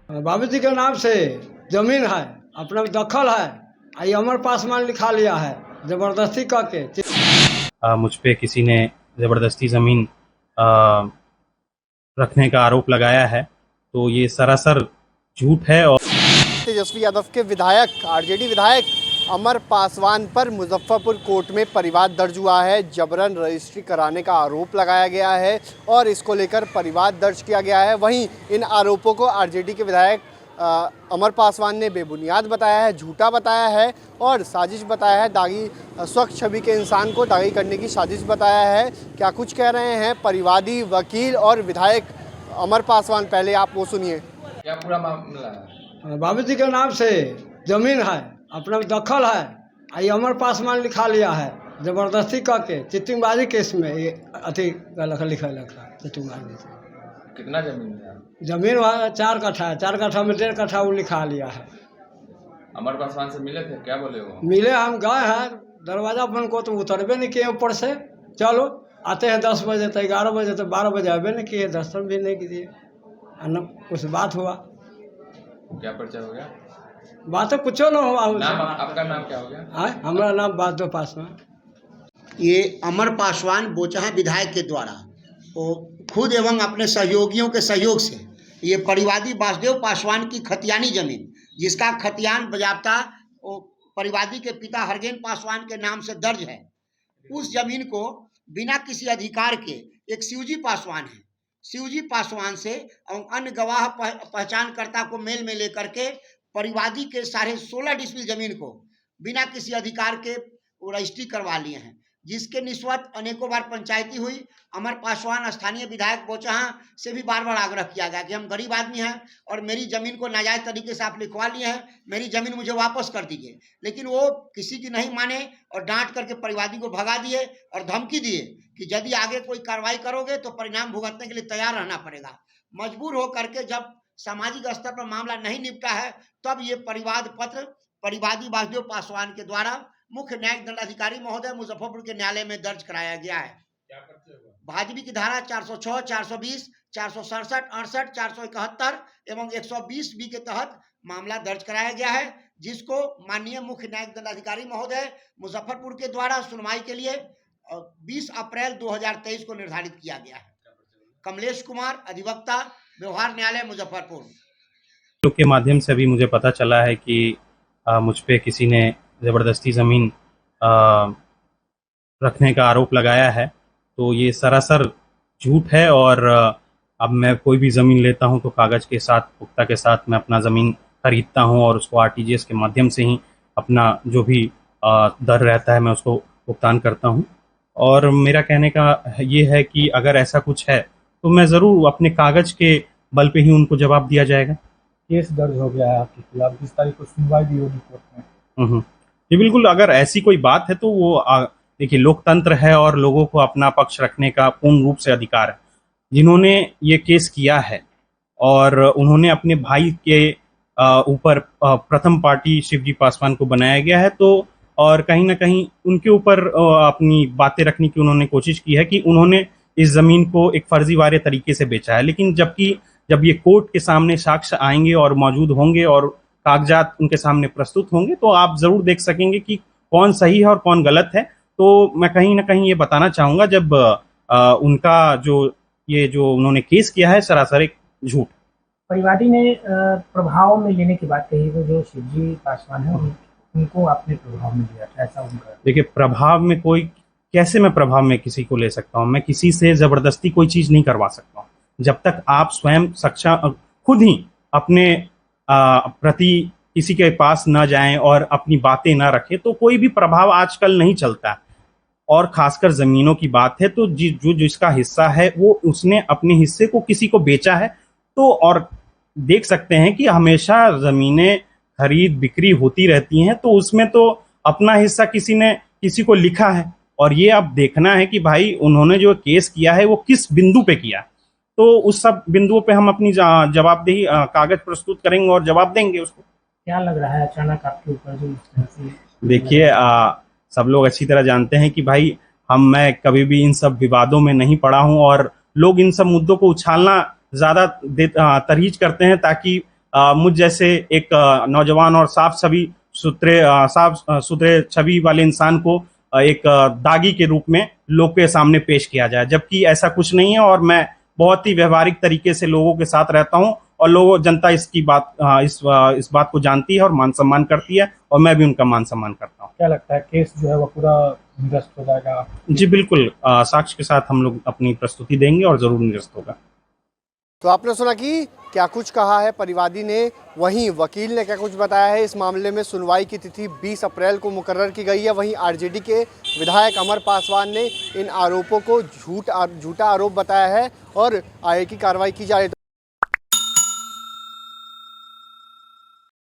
बाबूजी के नाम से जमीन है, अपना दखल है, आई अमर पासवान लिखा लिया है जबरदस्ती करके। मुझ पे किसी ने ज़बरदस्ती ज़मीन रखने का आरोप लगाया है, तो ये सरासर झूठ है। और तेजस्वी यादव के विधायक आरजेडी विधायक अमर पासवान पर मुजफ्फरपुर कोर्ट में परिवाद दर्ज हुआ है। जबरन रजिस्ट्री कराने का आरोप लगाया गया है और इसको लेकर परिवाद दर्ज किया गया है। वहीं इन आरोपों को आरजेडी के विधायक अमर पासवान ने बेबुनियाद बताया है, झूठा बताया है और साजिश बताया है। दागी स्वच्छ छवि के इंसान को दागी करने की साजिश बताया है। क्या कुछ कह रहे हैं परिवादी वकील और विधायक अमर पासवान, पहले आप वो सुनिए। क्या पूरा मामला है? बाबूजी के नाम से जमीन है, अपना दखल है, आई अमर पासवान लिखा लिया है जबरदस्ती करके चिट्टिंगबाजी केस में। ये अति लिखा चिट्टिंगबाजी से। कितना जमीन है? जमीन वहाँ 4 कट्ठा है, 4 कट्ठा में 1.5 कट्ठा वो लिखा लिया है। अमर पासवान से मिले थे, क्या बोले वो? मिले, हम गए हैं, दरवाजा बंद को तो उतरबे नहीं किए ऊपर से। चलो आते हैं 10 बजे तो 11 बजे तो 12 बजे आबे नहीं किए, दर्शन भी नहीं किए। कुछ बात हुआ, क्या परिचय हो गया? बात तो कुछ न हुआ। नाम आपका नाम क्या हो गया? हमारा नाम बादो पासवान। ये अमर पासवान बोचहा विधायक के द्वारा वो खुद एवं अपने सहयोगियों के सहयोग से ये परिवादी वासुदेव पासवान की खतियानी जमीन, जिसका खतियान बजाबता वो परिवादी के पिता हरगेन पासवान के नाम से दर्ज है, उस जमीन को बिना किसी अधिकार के एक शिवजी पासवान है, शिवजी पासवान से और अन्य गवाह पहचानकर्ता को मेल में लेकर के परिवादी के 16.5 डिसमिल जमीन को बिना किसी अधिकार के रजिस्ट्री करवा लिए हैं, जिसके निस्बत अनेकों बार पंचायती हुई। अमर पासवान स्थानीय विधायक बोचहा से भी बार बार आग्रह किया गया कि हम गरीब आदमी हैं और मेरी ज़मीन को नाजायज़ तरीके से आप लिखवा लिए हैं, मेरी ज़मीन मुझे वापस कर दीजिए। लेकिन वो किसी की नहीं माने और डांट करके परिवादी को भगा दिए और धमकी दिए कि यदि आगे कोई कार्रवाई करोगे तो परिणाम भुगतने के लिए तैयार रहना पड़ेगा। मजबूर हो करके जब सामाजिक स्तर पर मामला नहीं निपटा है, तब ये परिवाद पत्र परिवादी वासुदेव पासवान के द्वारा मुख्य न्यायिक दंडाधिकारी महोदय मुजफ्फरपुर के न्यायालय में दर्ज कराया गया है। भाजपी की धारा 406, 420, 467, 68, 471 एवं 120 बी के तहत मामला दर्ज कराया गया है, जिसको माननीय मुख्य न्यायिक दंडाधिकारी महोदय मुजफ्फरपुर के द्वारा सुनवाई के लिए 20 अप्रैल 2023 को निर्धारित किया गया है। कमलेश कुमार, अधिवक्ता, व्यवहार न्यायालय मुजफ्फरपुर। के माध्यम से अभी मुझे पता चला है कि मुझ पे किसी ने ज़बरदस्ती ज़मीन रखने का आरोप लगाया है, तो ये सरासर झूठ है। और अब मैं कोई भी ज़मीन लेता हूं तो कागज़ के साथ, पुख्ता के साथ मैं अपना ज़मीन खरीदता हूं और उसको RTGS के माध्यम से ही अपना जो भी दर रहता है मैं उसको भुगतान करता हूं। और मेरा कहने का ये है कि अगर ऐसा कुछ है तो मैं ज़रूर अपने कागज़ के बल पे ही उनको जवाब दिया जाएगा। केस दर्ज हो गया है आपके खिलाफ, 20 तारीख को सुनवाई भी होगी कोर्ट में। जी बिल्कुल, अगर ऐसी कोई बात है तो वो देखिए, लोकतंत्र है और लोगों को अपना पक्ष रखने का पूर्ण रूप से अधिकार है। जिन्होंने ये केस किया है और उन्होंने अपने भाई के ऊपर प्रथम पार्टी शिवजी पासवान को बनाया गया है, तो और कहीं ना कहीं उनके ऊपर अपनी बातें रखने की उन्होंने कोशिश की है कि उन्होंने इस जमीन को एक फर्जीवाड़े तरीके से बेचा है। लेकिन जब ये कोर्ट के सामने साक्ष्य आएंगे और मौजूद होंगे और कागजात उनके सामने प्रस्तुत होंगे, तो आप जरूर देख सकेंगे कि कौन सही है और कौन गलत है। तो मैं कहीं ना कहीं ये बताना चाहूंगा, जब उनका जो उन्होंने केस किया है सरासर एक झूठ। परिवादी ने प्रभाव में लेने की बात कही, वो जो शिवजी पासवान है उनको आपने प्रभाव में लिया था, ऐसा उनका? देखिए, प्रभाव में कैसे मैं प्रभाव में किसी को ले सकता हूँ? मैं किसी से जबरदस्ती कोई चीज नहीं करवा सकता हूँ। जब तक आप स्वयं सक्षम खुद ही अपने प्रति किसी के पास न जाएं और अपनी बातें न रखें, तो कोई भी प्रभाव आजकल नहीं चलता। और खासकर जमीनों की बात है तो जो जिसका हिस्सा है वो उसने अपने हिस्से को किसी को बेचा है, तो और देख सकते हैं कि हमेशा जमीनें खरीद बिक्री होती रहती हैं, तो उसमें तो अपना हिस्सा किसी ने किसी को लिखा है। और ये अब देखना है कि भाई उन्होंने जो केस किया है वो किस बिंदु पे किया, तो उस सब बिंदुओं पे हम अपनी जवाबदेही कागज प्रस्तुत करेंगे और जवाब देंगे उसको। क्या लग रहा है अचानक आपके ऊपर जो इस तरह से? देखिए, सब लोग अच्छी तरह जानते हैं कि भाई मैं कभी भी इन सब विवादों में नहीं पड़ा हूं और लोग इन सब मुद्दों को उछालना ज्यादा तरहीज करते हैं ताकि मुझ जैसे एक नौजवान और साफ सुथरे छवि वाले इंसान को एक दागी के रूप में लोग के सामने पेश किया जाए, जबकि ऐसा कुछ नहीं है। और मैं बहुत ही व्यवहारिक तरीके से लोगों के साथ रहता हूं और जनता इस बात को जानती है और मान सम्मान करती है, और मैं भी उनका मान सम्मान करता हूं। क्या लगता है केस जो है वो पूरा निरस्त हो जाएगा? जी बिल्कुल, साक्ष्य के साथ हम लोग अपनी प्रस्तुति देंगे और जरूर निरस्त होगा। तो आपने सुना कि क्या कुछ कहा है परिवादी ने, वहीं वकील ने क्या कुछ बताया है। इस मामले में सुनवाई की तिथि 20 अप्रैल को मुकर्रर की गई है। वहीं आरजेडी के विधायक अमर पासवान ने इन आरोपों को झूठा आरोप बताया है और आगे की कार्रवाई की जा रही है।